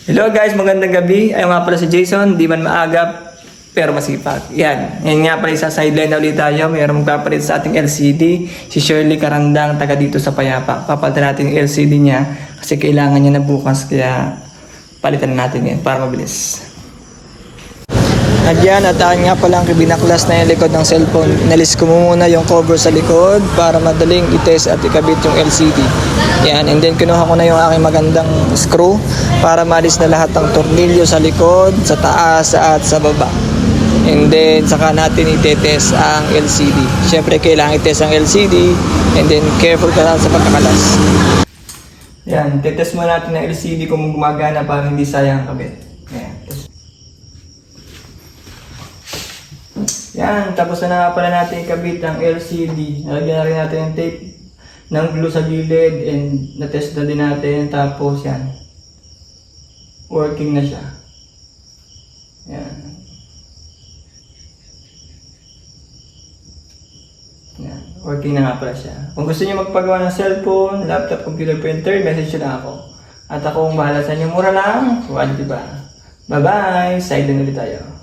Hello guys, magandang gabi. Ayaw nga pala si Jason, di man maagap, pero masipag. Yan nga pala sa sideline na ulit tayo. Mayroong magpapalit sa ating LCD. Si Shirley Karandang, taga dito sa Payapa. Papalitan natin yung LCD niya kasi kailangan niya na bukas. Kaya palitan natin yan para mabilis. At yan, at akin nga palang binaklas na yung likod ng cellphone. Inalis ko muna yung cover sa likod para madaling i-test at ikabit yung LCD. Yan, and then kinuha ko na yung aking magandang screw para malis na lahat ng tornilyo sa likod, sa taas at sa baba. And then saka natin i-test ang LCD. Siyempre kailangan i-test ang LCD and then careful ka lang sa pagkakalas. Yan, test muna natin ang LCD kung gumagana para hindi sayang kabit. Yan. Yan, tapos na nga pala natin ikabit ang LCD. Nalagyan na rin natin yung tape ng glue sa gilid and na-test na din natin. Tapos yan, working na siya. Yan. Yan, working na nga pala siya. Kung gusto niyo magpagawa ng cellphone, laptop, computer, printer, message nyo na ako. At ako ang bahala sa inyo. Mura lang, quality ba? Bye-bye! Side na ulit tayo.